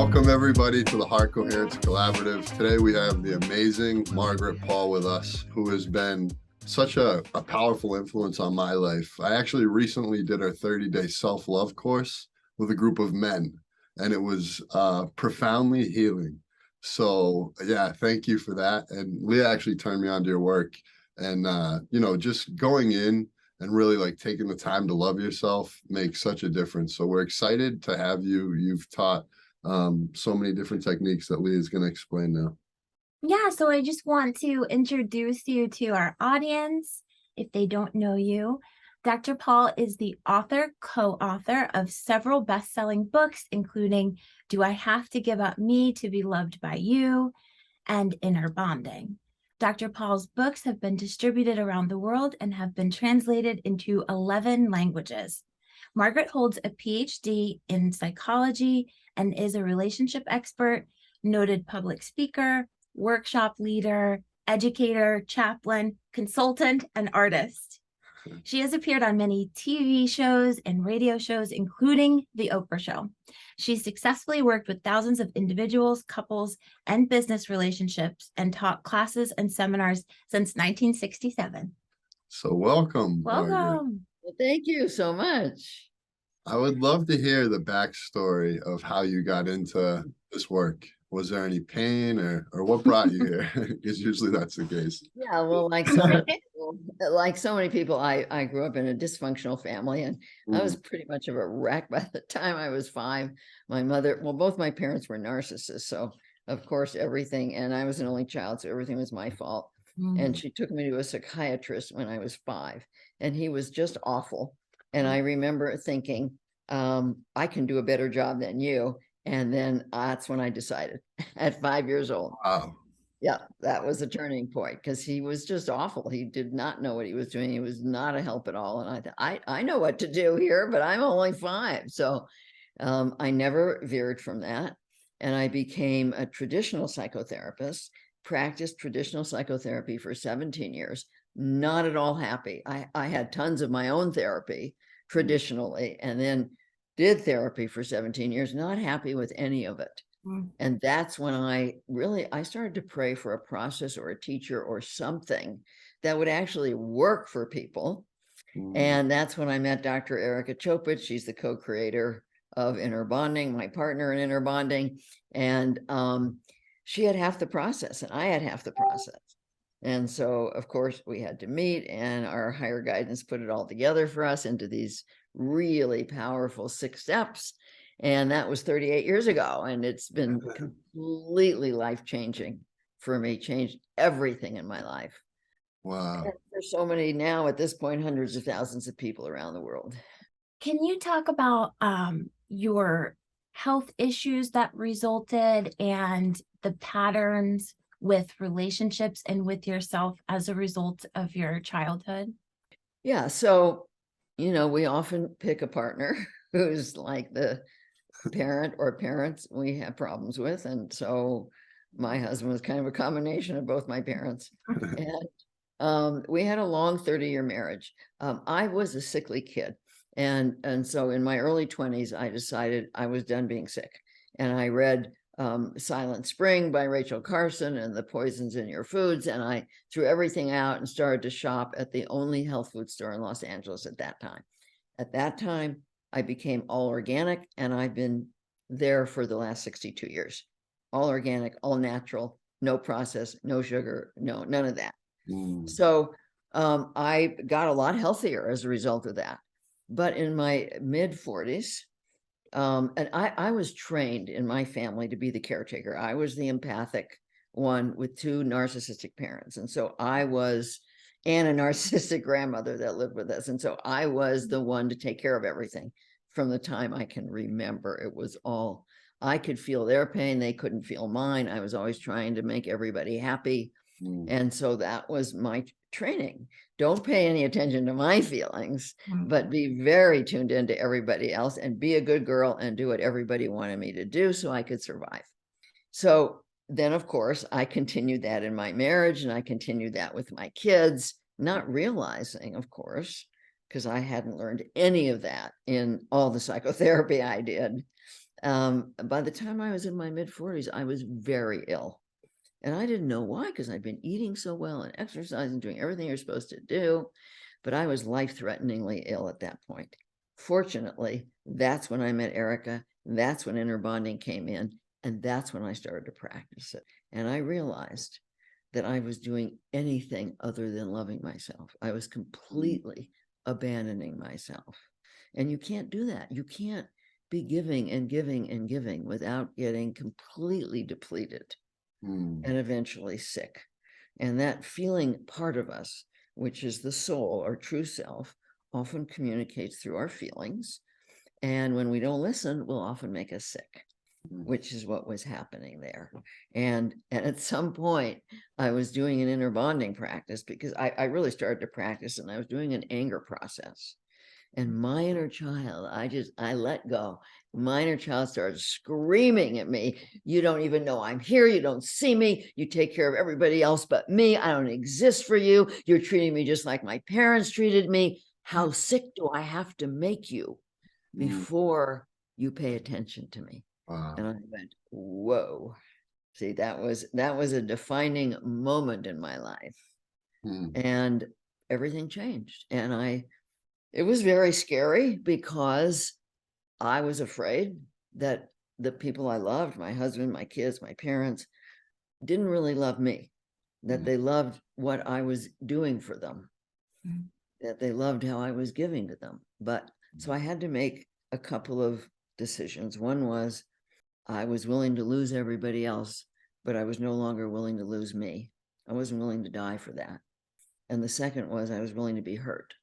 Welcome everybody to the Heart Coherence Collaborative. Today we have the amazing Margaret Paul with us, who has been such a powerful influence on my life. I actually recently did our 30-day self-love course with a group of men, and it was profoundly healing. So yeah, thank you for that. And Leah actually turned me on to your work, and just going in and really like taking the time to love yourself makes such a difference. So we're excited to have you. You've taught so many different techniques that Leah is going to explain now. Yeah, so I just want to introduce you to our audience if they don't know you. Dr. Paul is the author, co-author of several best-selling books, including Do I Have to Give Up Me to Be Loved by You and Inner Bonding. Dr. Paul's books have been distributed around the world and have been translated into 11 languages. Margaret holds a PhD in psychology and is a relationship expert, noted public speaker, workshop leader, educator, chaplain, consultant, and artist. She has appeared on many TV shows and radio shows, including The Oprah Show. She's successfully worked with thousands of individuals, couples, and business relationships and taught classes and seminars since 1967. So welcome, Margaret. Welcome. Well, thank you so much. I would love to hear the backstory of how you got into this work. Was there any pain or what brought you here? Because usually that's the case. Yeah, well, like so many people, I grew up in a dysfunctional family, and I was pretty much of a wreck by the time I was 5. My mother, well, both my parents were narcissists, so of course everything, and I was an only child, so everything was my fault. And she took me to a psychiatrist when I was 5, and he was just awful. And I remember thinking, I can do a better job than you. And then that's when I decided at 5 years old. Wow. Yeah, that was a turning point, because he was just awful. He did not know what he was doing. He was not a help at all. And I thought, I know what to do here, but I'm only 5. So I never veered from that. And I became a traditional psychotherapist, practiced traditional psychotherapy for 17 years, not at all happy. I had tons of my own therapy traditionally, and then did therapy for 17 years, not happy with any of it. And that's when I started to pray for a process or a teacher or something that would actually work for people. And that's when I met Dr. Erica Chopich. She's the co-creator of Inner Bonding, my partner in Inner Bonding. And she had half the process and I had half the process. And so, of course, we had to meet, and our higher guidance put it all together for us into these really powerful 6 steps. And that was 38 years ago. And it's been completely life-changing for me, changed everything in my life. Wow. And there's so many now at this point, hundreds of thousands of people around the world. Can you talk about your health issues that resulted and the patterns with relationships and with yourself as a result of your childhood? Yeah. So, we often pick a partner who's like the parent or parents we have problems with. And so my husband was kind of a combination of both my parents. And we had a long 30-year marriage. I was a sickly kid. And so in my early 20s, I decided I was done being sick. And I read Silent Spring by Rachel Carson and The Poisons in Your Foods. And I threw everything out and started to shop at the only health food store in Los Angeles at that time. At that time, I became all organic, and I've been there for the last 62 years. All organic, all natural, no process, no sugar, none of that. So I got a lot healthier as a result of that. But in my mid 40s, and I was trained in my family to be the caretaker. I was the empathic one with 2 narcissistic parents. And so I was, and a narcissistic grandmother that lived with us. And so I was the one to take care of everything from the time I can remember. It was all, I could feel their pain. They couldn't feel mine. I was always trying to make everybody happy. And so that was my training. Don't pay any attention to my feelings, but be very tuned into everybody else and be a good girl and do what everybody wanted me to do so I could survive. So then, of course, I continued that in my marriage, and I continued that with my kids, not realizing, of course, because I hadn't learned any of that in all the psychotherapy I did, By the time I was in my mid-40s, I was very ill. And I didn't know why, because I'd been eating so well and exercising, doing everything you're supposed to do. But I was life-threateningly ill at that point. Fortunately, that's when I met Erica. That's when inner bonding came in. And that's when I started to practice it. And I realized that I was doing anything other than loving myself. I was completely abandoning myself. And you can't do that. You can't be giving and giving and giving without getting completely depleted and eventually sick. And that feeling part of us, which is the soul or true self, often communicates through our feelings. And when we don't listen, will often make us sick, which is what was happening there. And at some point, I was doing an inner bonding practice because I really started to practice, and I was doing an anger process. And my inner child, I let go. My inner child started screaming at me. You don't even know I'm here. You don't see me. You take care of everybody else but me. I don't exist for you. You're treating me just like my parents treated me. How sick do I have to make you before you pay attention to me? Wow. And I went, whoa. See, that was a defining moment in my life. And everything changed. And it was very scary because I was afraid that the people I loved, my husband, my kids, my parents, didn't really love me, that they loved what I was doing for them, that they loved how I was giving to them. But so I had to make a couple of decisions. One was I was willing to lose everybody else, but I was no longer willing to lose me. I wasn't willing to die for that. And the second was I was willing to be hurt,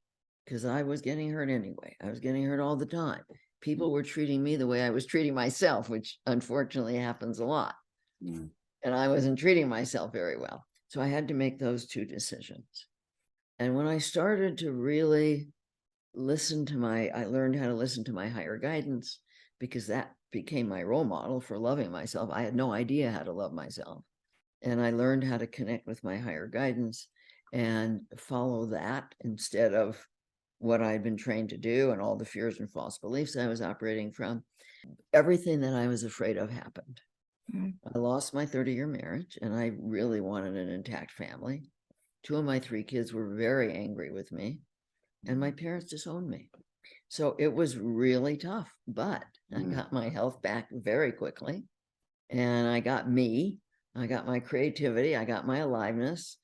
because I was getting hurt anyway. I was getting hurt all the time. People were treating me the way I was treating myself, which unfortunately happens a lot. And I wasn't treating myself very well. So I had to make those two decisions. And when I started to really I learned how to listen to my higher guidance, because that became my role model for loving myself. I had no idea how to love myself. And I learned how to connect with my higher guidance and follow that instead of what I'd been trained to do and all the fears and false beliefs I was operating from. Everything that I was afraid of happened. I lost my 30-year marriage, and I really wanted an intact family. 2 of my 3 kids were very angry with me, and my parents disowned me. So it was really tough, but I got my health back very quickly, and I got me, I got my creativity, I got my aliveness,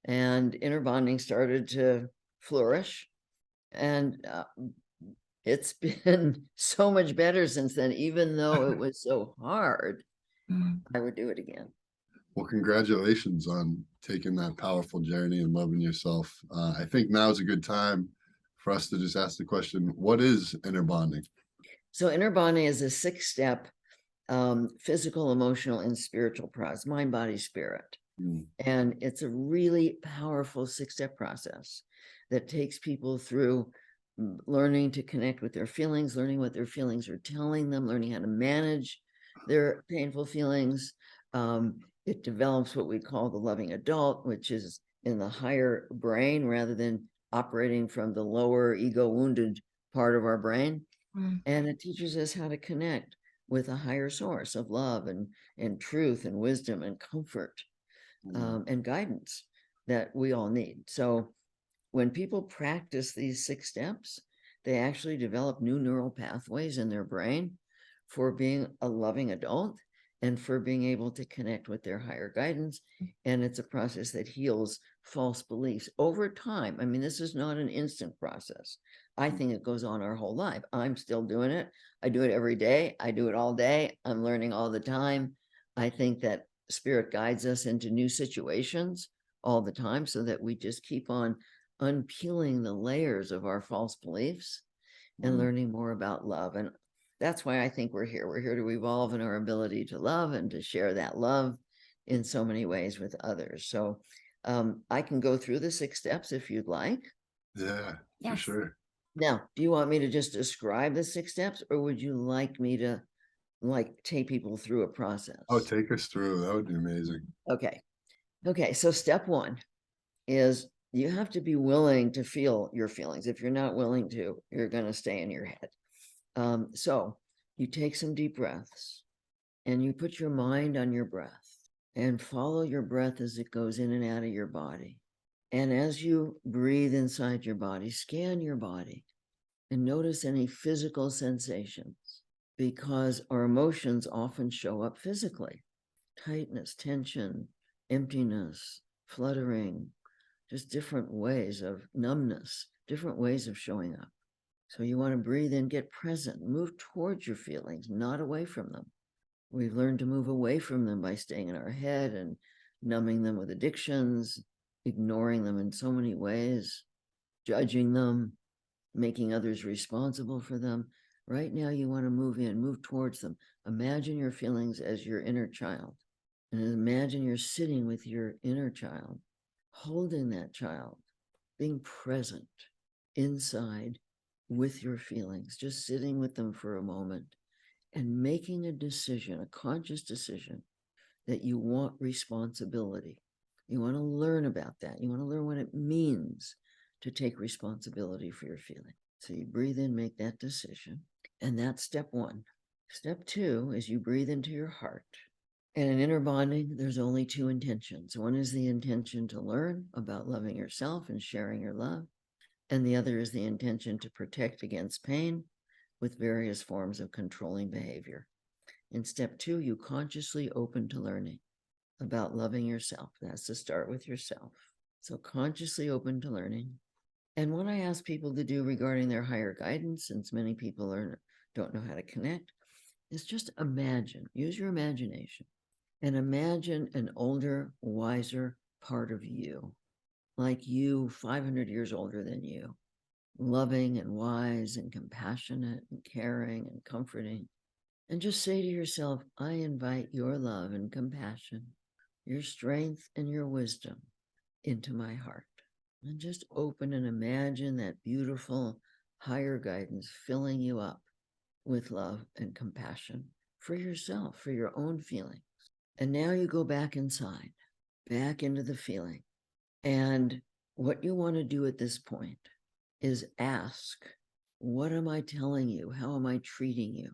and inner bonding started to flourish. And it's been so much better since then. Even though it was so hard, I would do it again. Well, congratulations on taking that powerful journey and loving yourself. I think now is a good time for us to just ask the question, what is inner bonding? So inner bonding is a 6-step physical, emotional, and spiritual process, mind, body, spirit. And it's a really powerful 6-step process that takes people through learning to connect with their feelings, learning what their feelings are telling them, learning how to manage their painful feelings. It develops what we call the loving adult, which is in the higher brain rather than operating from the lower ego wounded part of our brain. And it teaches us how to connect with a higher source of love and truth and wisdom and comfort and guidance that we all need. So when people practice these 6 steps, they actually develop new neural pathways in their brain for being a loving adult and for being able to connect with their higher guidance. And it's a process that heals false beliefs over time. I mean, this is not an instant process. I think it goes on our whole life. I'm still doing it. I do it every day. I do it all day. I'm learning all the time. I think that spirit guides us into new situations all the time so that we just keep on unpeeling the layers of our false beliefs and learning more about love. And that's why I think we're here. We're here to evolve in our ability to love and to share that love in so many ways with others. So I can go through the 6 steps if you'd like. Yeah, for sure. Now, do you want me to just describe the 6 steps, or would you like me to take people through a process? Oh, take us through. That would be amazing. Okay. So step 1 is you have to be willing to feel your feelings. If you're not willing to, you're going to stay in your head. So you take some deep breaths and you put your mind on your breath and follow your breath as it goes in and out of your body. And as you breathe inside your body, scan your body and notice any physical sensations, because our emotions often show up physically. Tightness, tension, emptiness, fluttering, just different ways of numbness, different ways of showing up. So you want to breathe in, get present, move towards your feelings, not away from them. We've learned to move away from them by staying in our head and numbing them with addictions, ignoring them in so many ways, judging them, making others responsible for them. Right now, you want to move in, move towards them. Imagine your feelings as your inner child. And imagine you're sitting with your inner child, holding that child, being present inside with your feelings, just sitting with them for a moment and making a decision, a conscious decision, that you want responsibility. You want to learn about that. You want to learn what it means to take responsibility for your feeling. So you breathe in, make that decision. And that's step one. Step two is you breathe into your heart. And in inner bonding, there's only two intentions. One is the intention to learn about loving yourself and sharing your love. And the other is the intention to protect against pain with various forms of controlling behavior. In step two, you consciously open to learning about loving yourself. That's to start with yourself. So consciously open to learning. And what I ask people to do regarding their higher guidance, since many people don't know how to connect, is just imagine, use your imagination, and imagine an older, wiser part of you, like you, 500 years older than you, loving and wise and compassionate and caring and comforting. And just say to yourself, I invite your love and compassion, your strength and your wisdom into my heart. And just open and imagine that beautiful higher guidance filling you up with love and compassion for yourself, for your own feelings. And now you go back inside, back into the feeling. And what you want to do at this point is ask, what am I telling you? How am I treating you?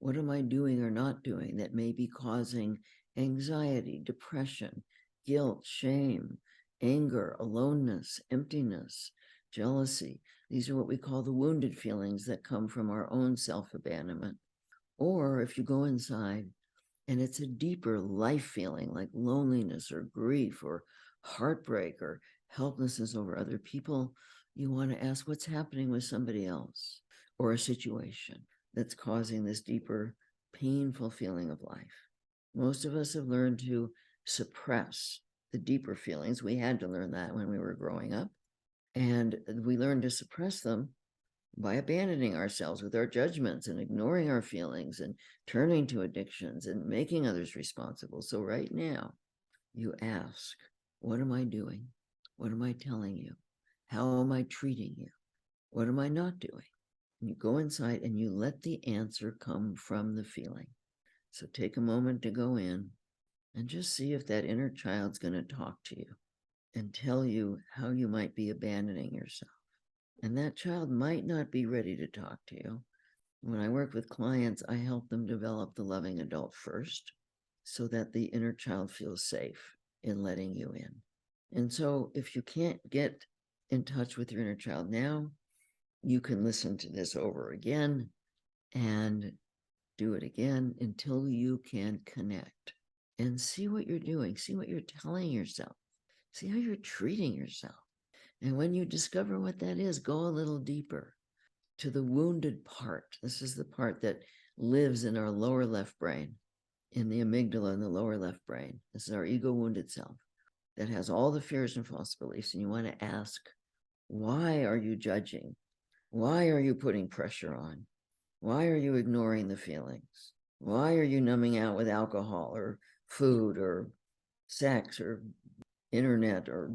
What am I doing or not doing that may be causing anxiety, depression, guilt, shame, anger, aloneness, emptiness, jealousy? These are what we call the wounded feelings that come from our own self-abandonment. Or if you go inside and it's a deeper life feeling like loneliness or grief or heartbreak or helplessness over other people, you want to ask what's happening with somebody else or a situation that's causing this deeper, painful feeling of life. Most of us have learned to suppress the deeper feelings. We had to learn that when we were growing up. And we learned to suppress them by abandoning ourselves with our judgments and ignoring our feelings and turning to addictions and making others responsible. So right now, you ask, what am I doing? What am I telling you? How am I treating you? What am I not doing? And you go inside and you let the answer come from the feeling. So take a moment to go in and just see if that inner child's going to talk to you and tell you how you might be abandoning yourself. And that child might not be ready to talk to you. When I work with clients, I help them develop the loving adult first so that the inner child feels safe in letting you in. And so if you can't get in touch with your inner child now, you can listen to this over again and do it again until you can connect and see what you're doing, see what you're telling yourself, see how you're treating yourself. And when you discover what that is, go a little deeper to the wounded part. This is the part that lives in our lower left brain, in the amygdala in the lower left brain. This is our ego wounded self that has all the fears and false beliefs. And you want to ask, why are you judging? Why are you putting pressure on? Why are you ignoring the feelings? Why are you numbing out with alcohol or food or sex or internet or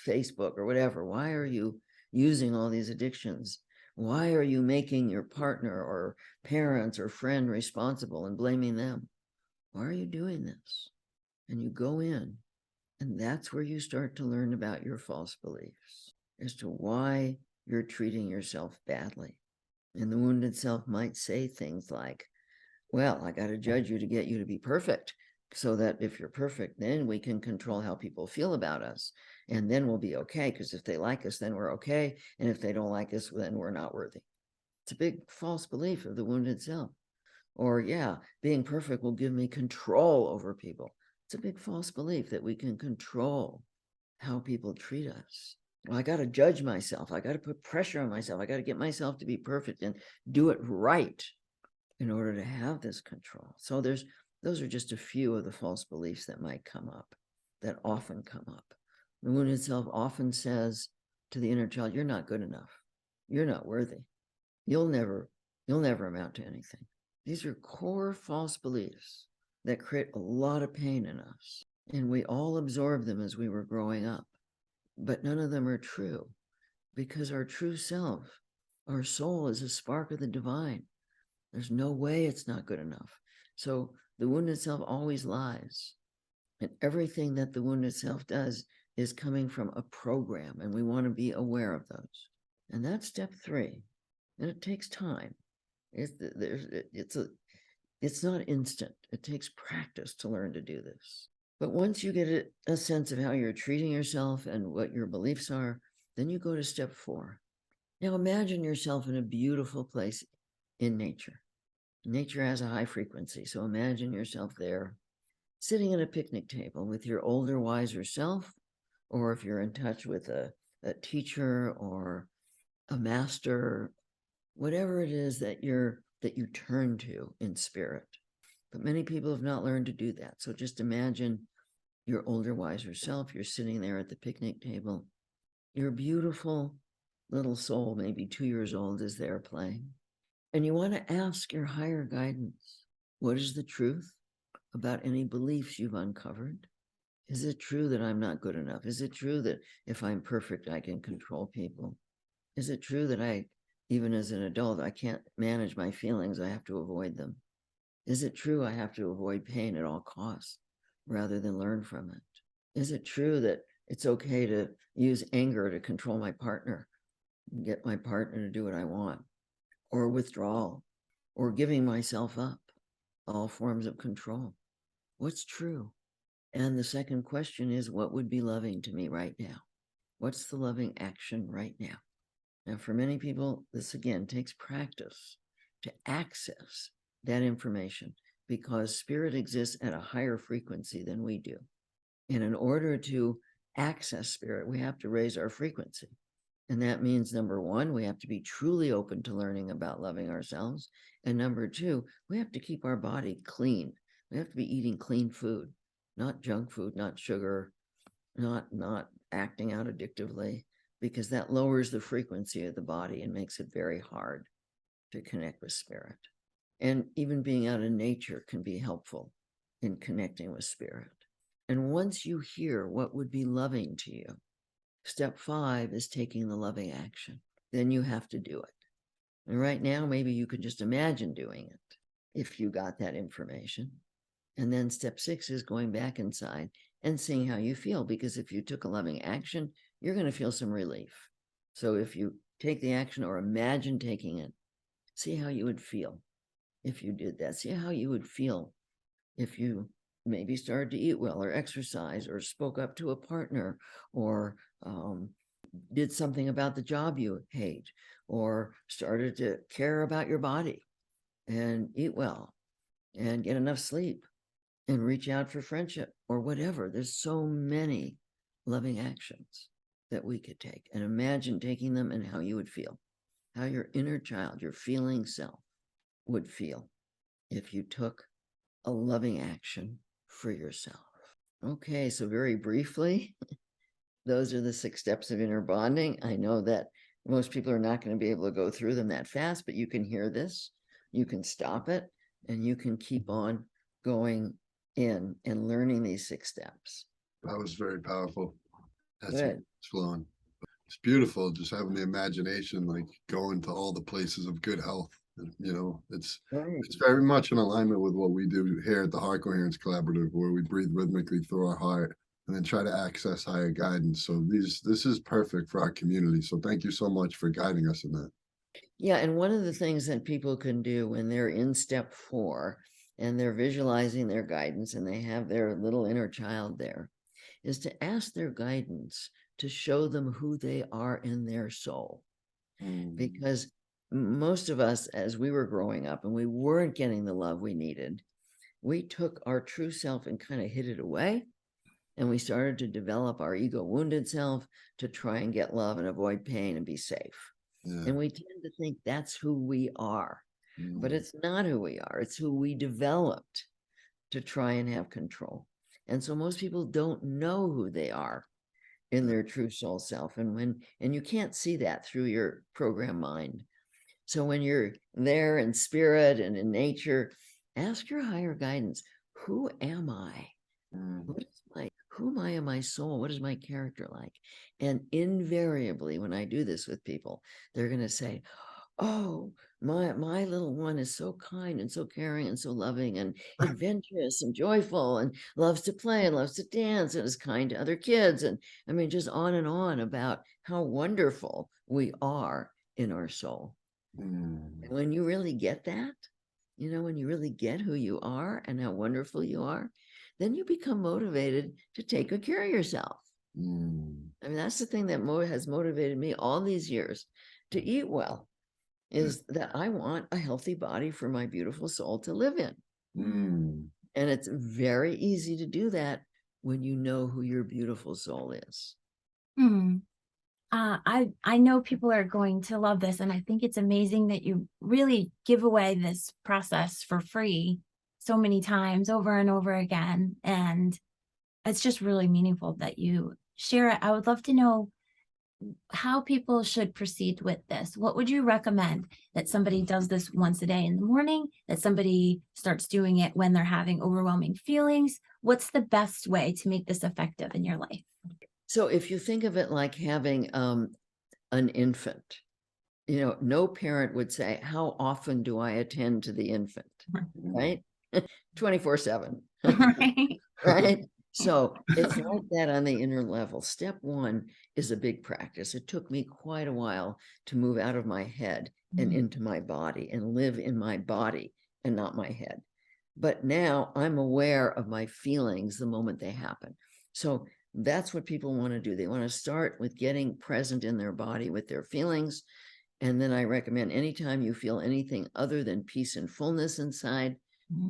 Facebook or whatever? Why are you using all these addictions? Why are you making your partner or parents or friend responsible and blaming them? Why are you doing this? And you go in, and that's where you start to learn about your false beliefs as to why you're treating yourself badly. And the wounded self might say things like, well, I got to judge you to get you to be perfect, so that if you're perfect, then we can control how people feel about us. And then we'll be okay. Because if they like us, then we're okay. And if they don't like us, then we're not worthy. It's a big false belief of the wounded self. Or, yeah, being perfect will give me control over people. It's a big false belief that we can control how people treat us. Well, I got to judge myself. I got to put pressure on myself. I got to get myself to be perfect and do it right in order to have this control. So those are just a few of the false beliefs that might come up, that often come up. The wounded self often says to the inner child, you're not good enough. You're not worthy. You'll never amount to anything. These are core false beliefs that create a lot of pain in us. And we all absorb them as we were growing up. But none of them are true, because our true self, our soul, is a spark of the divine. There's no way it's not good enough. So the wounded self always lies. And everything that the wounded self does is coming from a program, and we want to be aware of those. And that's step 3. And it takes time. It's not instant. It takes practice to learn to do this. But once you get a sense of how you're treating yourself and what your beliefs are, then you go to step 4. Now imagine yourself in a beautiful place in nature. Nature has a high frequency, so imagine yourself there, sitting at a picnic table with your older, wiser self, or if you're in touch with a teacher or a master, whatever it is that you turn to in spirit. But many people have not learned to do that. So just imagine your older, wiser self. You're sitting there at the picnic table. Your beautiful little soul, maybe 2 years old, is there playing. And you want to ask your higher guidance, what is the truth about any beliefs you've uncovered? Is it true that I'm not good enough? Is it true that if I'm perfect, I can control people? Is it true that even as an adult, I can't manage my feelings, I have to avoid them? Is it true I have to avoid pain at all costs rather than learn from it? Is it true that it's okay to use anger to control my partner, and get my partner to do what I want? Or withdrawal, or giving myself up, all forms of control? What's true? And the second question is, what would be loving to me right now? What's the loving action right now? Now, for many people, this again takes practice to access that information, because spirit exists at a higher frequency than we do. And in order to access spirit, we have to raise our frequency. And that means, number 1, we have to be truly open to learning about loving ourselves. And number 2, we have to keep our body clean. We have to be eating clean food, not junk food, not sugar, not acting out addictively, because that lowers the frequency of the body and makes it very hard to connect with spirit. And even being out in nature can be helpful in connecting with spirit. And once you hear what would be loving to you, step 5 is taking the loving action. Then you have to do it. And right now, maybe you could just imagine doing it if you got that information. And then step 6 is going back inside and seeing how you feel, because if you took a loving action, you're going to feel some relief. So if you take the action or imagine taking it, see how you would feel if you did that. See how you would feel if you maybe started to eat well or exercise or spoke up to a partner or did something about the job you hate or started to care about your body and eat well and get enough sleep and reach out for friendship or whatever. There's so many loving actions that we could take, and imagine taking them and how you would feel, how your inner child, your feeling self, would feel if you took a loving action for yourself. Okay, so very briefly, those are the 6 steps of inner bonding. I know that most people are not going to be able to go through them that fast, but you can hear this, you can stop it, and you can keep on going in and learning these 6 steps. That was very powerful. That's Good. flowing. It's beautiful just having the imagination, like going to all the places of good health. You know, it's very much in alignment with what we do here at the Heart Coherence Collaborative, where we breathe rhythmically through our heart and then try to access higher guidance. So this is perfect for our community. So thank you so much for guiding us in that. Yeah, and one of the things that people can do when they're in step 4 and they're visualizing their guidance and they have their little inner child there is to ask their guidance to show them who they are in their soul. Because most of us, as we were growing up and we weren't getting the love we needed, we took our true self and kind of hid it away. And we started to develop our ego wounded self to try and get love and avoid pain and be safe. Yeah. And we tend to think that's who we are, but Mm. it's not who we are. It's who we developed to try and have control. And so most people don't know who they are in their true soul self. And you can't see that through your program mind. So when you're there in spirit and in nature, ask your higher guidance, who am I? Who am I in my soul? What is my character like? And invariably, when I do this with people, they're going to say, oh, my little one is so kind and so caring and so loving and adventurous and joyful and loves to play and loves to dance and is kind to other kids. And I mean, just on and on about how wonderful we are in our soul. And when you really get that, when you really get who you are and how wonderful you are, then you become motivated to take good care of yourself. I mean, that's the thing that has motivated me all these years to eat well, is that I want a healthy body for my beautiful soul to live in. And it's very easy to do that when you know who your beautiful soul is. I know people are going to love this, and I think it's amazing that you really give away this process for free so many times over and over again. And it's just really meaningful that you share it. I would love to know how people should proceed with this. What would you recommend? That somebody does this once a day in the morning, that somebody starts doing it when they're having overwhelming feelings? What's the best way to make this effective in your life? So if you think of it like having an infant, no parent would say, how often do I attend to the infant? Right? 24/7. Right. Right? So it's like that on the inner level. Step 1 is a big practice. It took me quite a while to move out of my head and into my body and live in my body and not my head. But now I'm aware of my feelings the moment they happen. So that's what people want to do. They want to start with getting present in their body with their feelings. And then I recommend anytime you feel anything other than peace and fullness inside,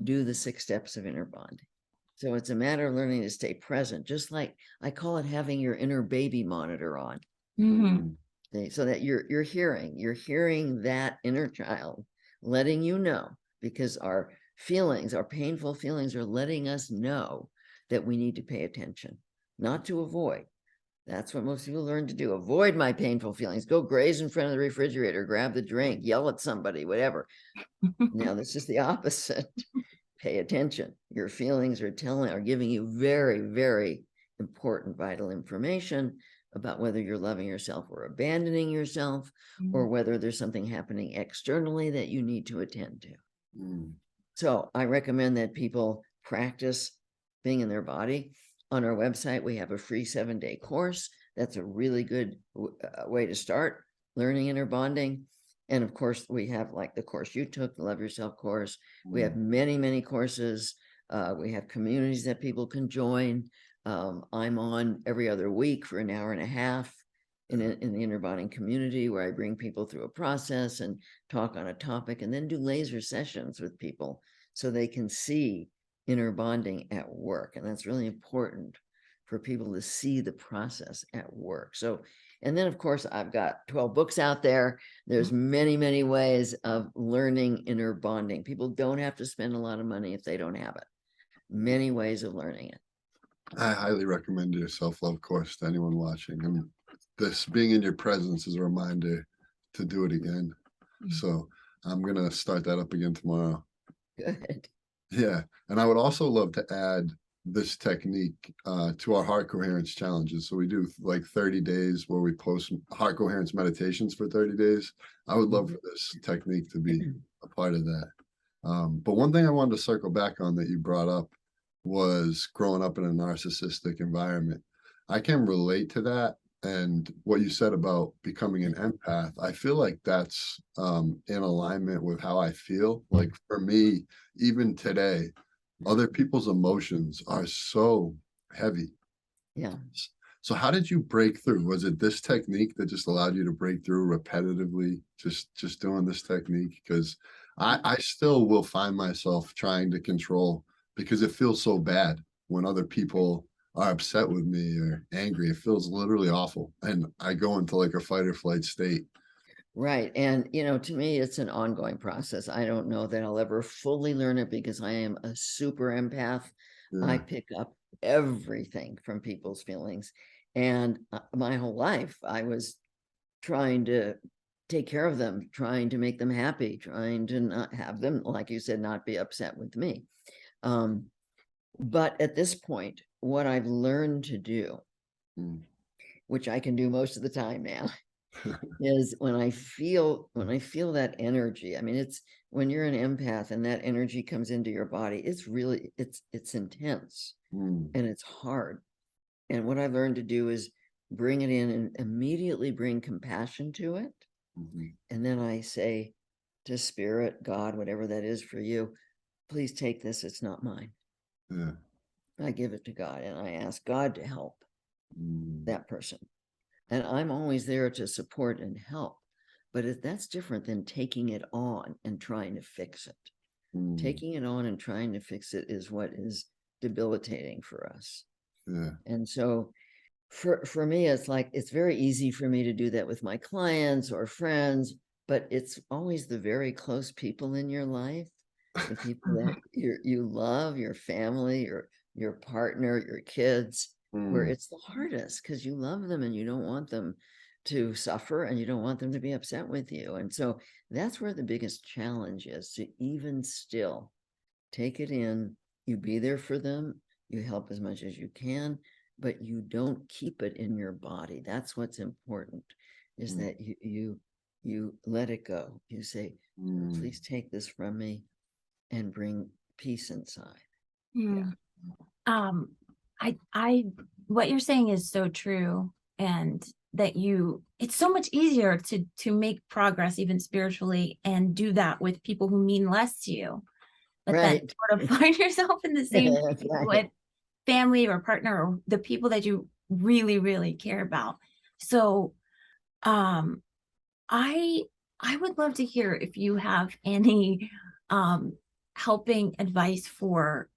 do the 6 steps of inner bonding. So it's a matter of learning to stay present, just like I call it having your inner baby monitor on. So that you're hearing that inner child letting you know, because our feelings, our painful feelings, are letting us know that we need to pay attention, not to avoid. That's what most people learn to do. Avoid my painful feelings. Go graze in front of the refrigerator, grab the drink, yell at somebody, whatever. Now, this is the opposite. Pay attention. Your feelings are giving you very, very important, vital information about whether you're loving yourself or abandoning yourself, or whether there's something happening externally that you need to attend to. So I recommend that people practice being in their body. On our website, we have a free 7-day course. That's a really good way to start learning inner bonding. And of course, we have like the course you took, the Love Yourself course. We have many, many courses. We have communities that people can join. I'm on every other week for an hour and a half in the inner bonding community, where I bring people through a process and talk on a topic, and then do laser sessions with people so they can see inner bonding at work. And that's really important for people to see the process at work. So, and then of course, I've got 12 books out there. There's many, many ways of learning inner bonding. People don't have to spend a lot of money if they don't have it. Many ways of learning it. I highly recommend your self-love course to anyone watching. And this being in your presence is a reminder to do it again. So I'm going to start that up again tomorrow. Good. Yeah. And I would also love to add this technique to our heart coherence challenges. So we do like 30 days where we post heart coherence meditations for 30 days. I would love for this technique to be a part of that. But one thing I wanted to circle back on that you brought up was growing up in a narcissistic environment. I can relate to that And what you said about becoming an empath, I feel like that's in alignment with how I feel. Like for me, even today, other people's emotions are so heavy. Yeah. So how did you break through? Was it this technique that just allowed you to break through repetitively, just doing this technique? Because I still will find myself trying to control because it feels so bad when other people are upset with me or angry. It feels literally awful. And I go into like a fight or flight state. Right. And, to me, it's an ongoing process. I don't know that I'll ever fully learn it because I am a super empath. I Yeah. pick up everything from people's feelings. And my whole life, I was trying to take care of them, trying to make them happy, trying to not have them, like you said, not be upset with me. But at this point, what I've learned to do, Mm. which I can do most of the time now, is when I feel that energy. I mean, it's when you're an empath and that energy comes into your body, it's really, it's intense Mm. and it's hard. And what I've learned to do is bring it in and immediately bring compassion to it. Mhm. And then I say to spirit, God, whatever that is for you, please take this. It's not mine. Yeah. I give it to God and I ask God to help Mm. that person. And I'm always there to support and help. But that's different than taking it on and trying to fix it. Mm. Taking it on and trying to fix it is what is debilitating for us. Yeah. And so for me, it's like, it's very easy for me to do that with my clients or friends, but it's always the very close people in your life, the people that you love, your family, your partner, your kids, where Mm. it's the hardest because you love them and you don't want them to suffer and you don't want them to be upset with you. And so that's where the biggest challenge is, to even still take it in, you be there for them, you help as much as you can, but you don't keep it in your body. That's what's important, is Mm. that you let it go. You say, Mm. please take this from me and bring peace inside. Mm. I what you're saying is so true, and that it's so much easier to make progress even spiritually and do that with people who mean less to you, but then Right. sort of find yourself in the same That's right. with family or partner or the people that you really, really care about. So um I I would love to hear if you have any helping advice for,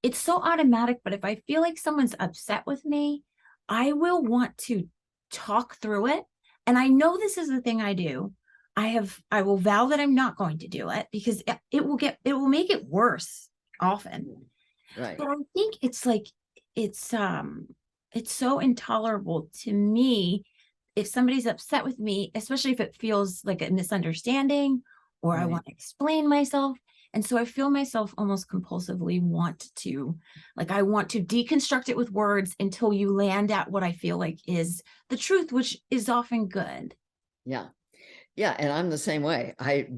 it's so automatic, but if I feel like someone's upset with me, I will want to talk through it. And I know this is the thing I do. I will vow that I'm not going to do it because it will make it worse often. Right. But I think it's like it's so intolerable to me if somebody's upset with me, especially if it feels like a misunderstanding or I Right. want to explain myself. And so I feel myself almost compulsively I want to deconstruct it with words until you land at what I feel like is the truth, which is often good. Yeah. Yeah. And I'm the same way. I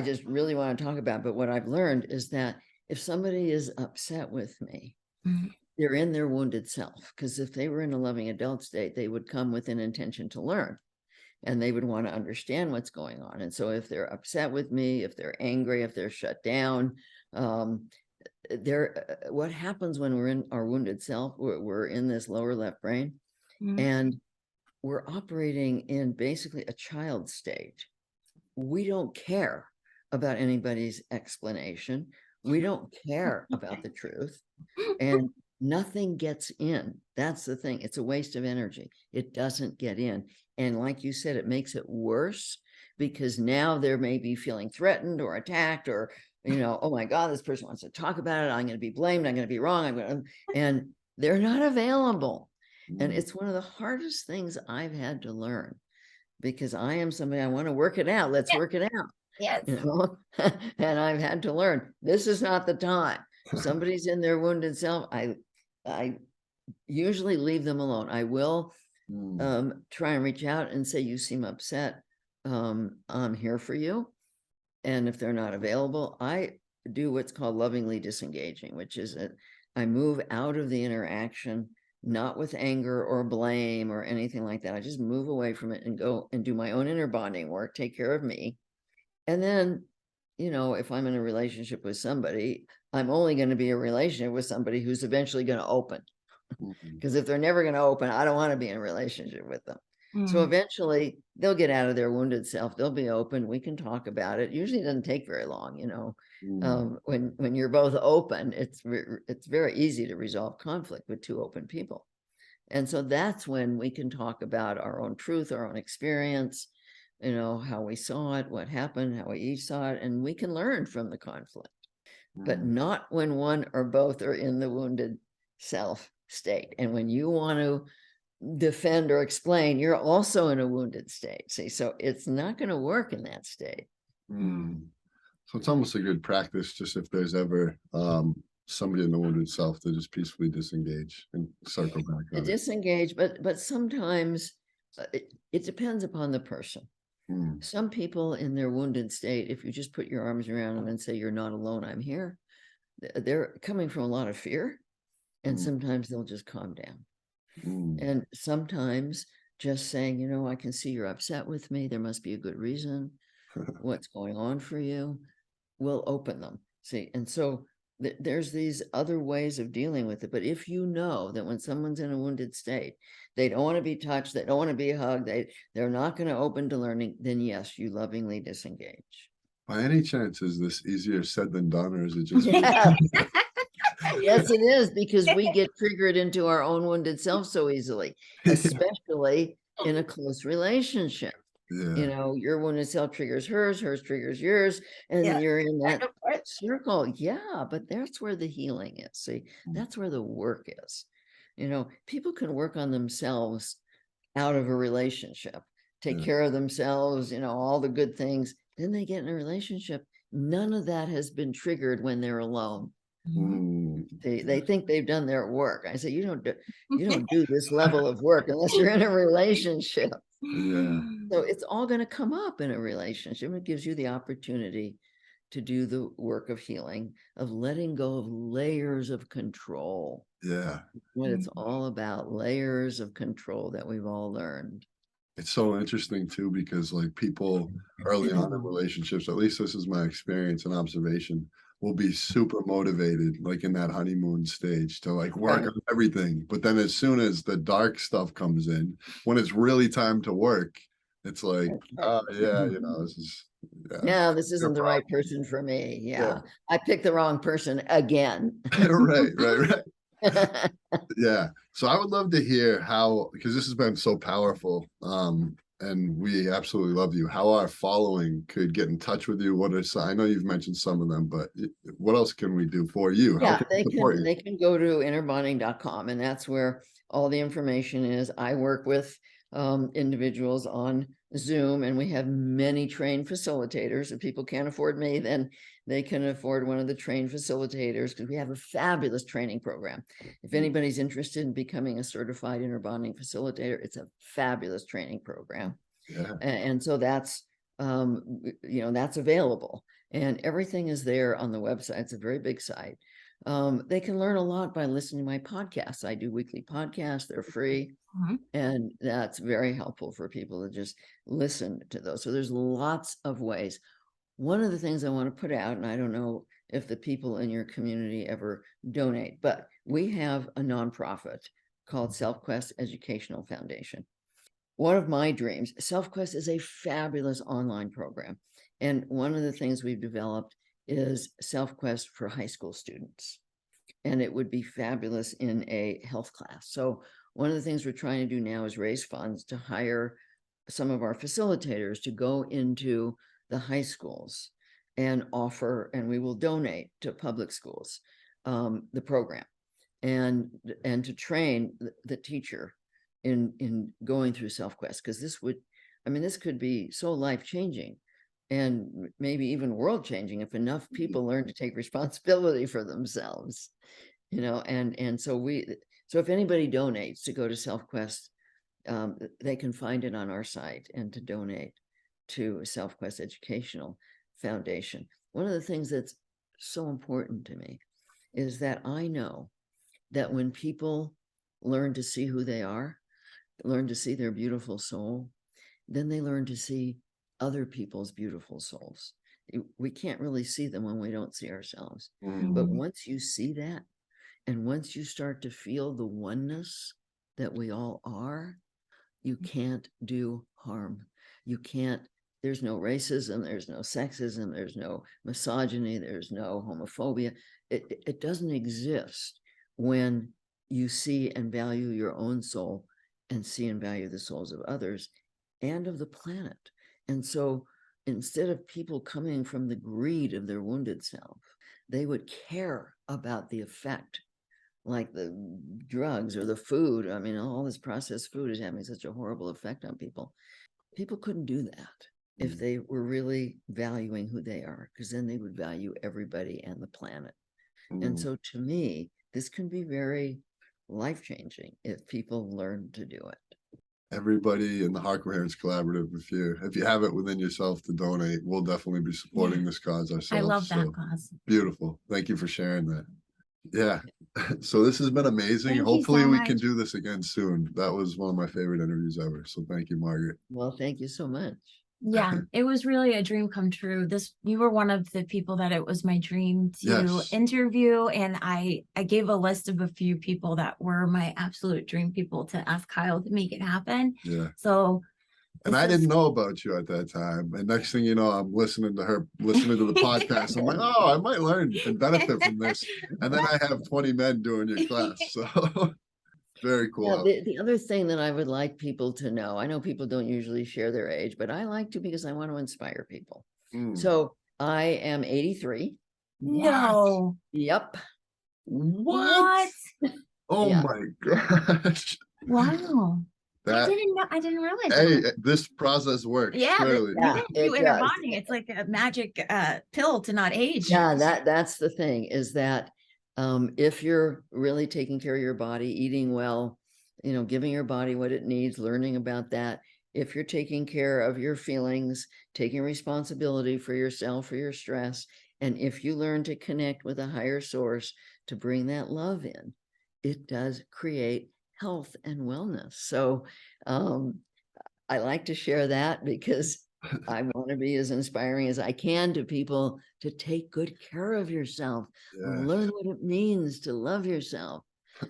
just really want to talk about, but what I've learned is that if somebody is upset with me, Mhm. they're in their wounded self. Because if they were in a loving adult state, they would come with an intention to learn and they would want to understand what's going on. And so if they're upset with me, if they're angry, if they're shut down, what happens when we're in our wounded self, we're in this lower left brain Mhm. and we're operating in basically a child state. We don't care about anybody's explanation. We don't care about the truth. And nothing gets in. That's the thing. It's a waste of energy. It doesn't get in. And like you said, it makes it worse because now they're maybe feeling threatened or attacked or, oh my God, this person wants to talk about it. I'm going to be blamed. I'm going to be wrong. And they're not available. And it's one of the hardest things I've had to learn because I am somebody, I want to work it out. Let's work it out. Yes. And I've had to learn this is not the time. Somebody's in their wounded self. I usually leave them alone. I will try and reach out and say, you seem upset. I'm here for you. And if they're not available, I do what's called lovingly disengaging, which is I move out of the interaction not with anger or blame or anything like that. I just move away from it and go and do my own inner bonding work, take care of me. And then, if I'm in a relationship with somebody, I'm only going to be in a relationship with somebody who's eventually going to open. Because if they're never going to open, I don't want to be in a relationship with them. So eventually they'll get out of their wounded self. They'll be open. We can talk about it. Usually it doesn't take very long, when you're both open, it's very easy to resolve conflict with two open people. And so that's when we can talk about our own truth, our own experience, how we saw it, what happened, how we each saw it, and we can learn from the conflict, but not when one or both are in the wounded self state. And when you want to defend or explain, you're also in a wounded state. See, so it's not going to work in that state. So it's almost a good practice, just if there's ever somebody in the wounded self, to just peacefully disengage and circle back on disengage, but sometimes it depends upon the person. Some people in their wounded state, if you just put your arms around them and say, "You're not alone, I'm here," they're coming from a lot of fear, and sometimes they'll just calm down. And sometimes just saying, "I can see you're upset with me. There must be a good reason. What's going on for you?" will open them. See, and so there's these other ways of dealing with it. But if you know that when someone's in a wounded state, they don't want to be touched, they don't want to be hugged, they're not going to open to learning, then yes, you lovingly disengage. By any chance, is this easier said than done, or is it just Yes, it is, because we get triggered into our own wounded self so easily, especially in a close relationship. Your wounded self triggers hers triggers yours, and then you're in that circle. Yeah, but that's where the healing is. See, that's where the work is. People can work on themselves out of a relationship, take care of themselves, all the good things. Then they get in a relationship. None of that has been triggered when they're alone. They think they've done their work. I say, you don't do this level of work unless you're in a relationship. So it's all going to come up in a relationship. It gives you the opportunity to do the work of healing, of letting go of layers of control. What it's all about, layers of control that we've all learned. It's so interesting too, because like people early on in relationships, at least this is my experience and observation, will be super motivated, like in that honeymoon stage, to like work on everything. But then as soon as the dark stuff comes in, when it's really time to work, it's like, this is this isn't the right person for me. I picked the wrong person again. right. So I would love to hear how, because this has been so powerful, and we absolutely love you, how our following could get in touch with you. I know you've mentioned some of them, but what else can we do for you? They can go to innerbonding.com, and that's where all the information is. I work with individuals on Zoom, and we have many trained facilitators. If people can't afford me, then they can afford one of the trained facilitators, because we have a fabulous training program. If anybody's interested in becoming a certified inner bonding facilitator, it's a fabulous training program. And so that's that's available, and everything is there on the website. It's a very big site. They can learn a lot by listening to my podcasts. I do weekly podcasts. They're free. And that's very helpful for people to just listen to those. So there's lots of ways. One of the things I want to put out, and I don't know if the people in your community ever donate, but we have a nonprofit called SelfQuest Educational Foundation. One of my dreams, SelfQuest is a fabulous online program. And one of the things we've developed is SelfQuest for high school students. And it would be fabulous in a health class. So one of the things we're trying to do now is raise funds to hire some of our facilitators to go into the high schools and offer, and we will donate to public schools, the program, and to train the teacher in going through SelfQuest, because this could be so life-changing and maybe even world-changing if enough people learn to take responsibility for themselves, and so if anybody donates to go to SelfQuest, they can find it on our site and to donate to SelfQuest Educational Foundation. One of the things that's so important to me is that I know that when people learn to see who they are, learn to see their beautiful soul, then they learn to see other people's beautiful souls. We can't really see them when we don't see ourselves. But once you see that, and once you start to feel the oneness that we all are, you can't do harm. You can't, there's no racism, there's no sexism, there's no misogyny, there's no homophobia. It doesn't exist when you see and value your own soul and see and value the souls of others and of the planet. And so instead of people coming from the greed of their wounded self, they would care about the effect, like the drugs or the food. I mean, all this processed food is having such a horrible effect on people. People couldn't do that if they were really valuing who they are, because then they would value everybody and the planet. And so to me, this can be very life-changing if people learn to do it. Everybody in the Heart Coherence Collaborative, if you have it within yourself to donate, we'll definitely be supporting this cause ourselves. I love that cause. Beautiful. Thank you for sharing that. Yeah. So this has been amazing. Thank you Hopefully so we can much. do this again soon. That was one of my favorite interviews ever. So thank you, Margaret. Well, thank you so much. Yeah, it was really a dream come true. You were one of the people that it was my dream to interview. And I gave a list of a few people that were my absolute dream people to ask Kyle to make it happen. Yeah. So and I didn't know about you at that time. And next thing you know, I'm listening to the podcast. I'm like, oh, I might learn and benefit from this. And then I have 20 men doing your class. So very cool. Yeah, the other thing that I would like people to know, I know people don't usually share their age, but I like to because I want to inspire people. So I am 83. No. Yep. What? Oh yeah. My gosh. Wow. I didn't realize hey, that. This process works. Yeah, clearly. You inner bonding. It's like a magic pill to not age. Yeah, that's the thing, is that if you're really taking care of your body, eating well, giving your body what it needs, learning about that, if you're taking care of your feelings, taking responsibility for yourself, for your stress, and if you learn to connect with a higher source to bring that love in, it does create health and wellness. So I like to share that because I want to be as inspiring as I can to people to take good care of yourself, learn what it means to love yourself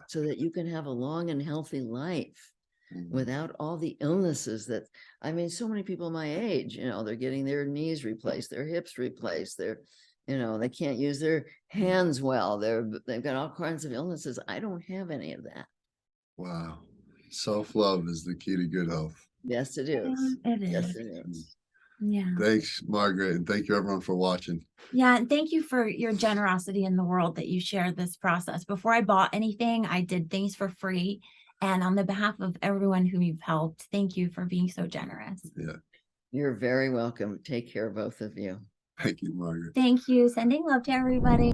so that you can have a long and healthy life without all the illnesses that, I mean, so many people my age, they're getting their knees replaced, their hips replaced, they can't use their hands well. They've got all kinds of illnesses. I don't have any of that. Wow. Self-love is the key to good health. Yes, it is. It is. Yes, it is. Yeah. Thanks, Margaret. And thank you everyone for watching. Yeah. And thank you for your generosity in the world that you shared this process. Before I bought anything, I did things for free. And on the behalf of everyone who you've helped, thank you for being so generous. Yeah. You're very welcome. Take care, both of you. Thank you, Margaret. Thank you. Sending love to everybody.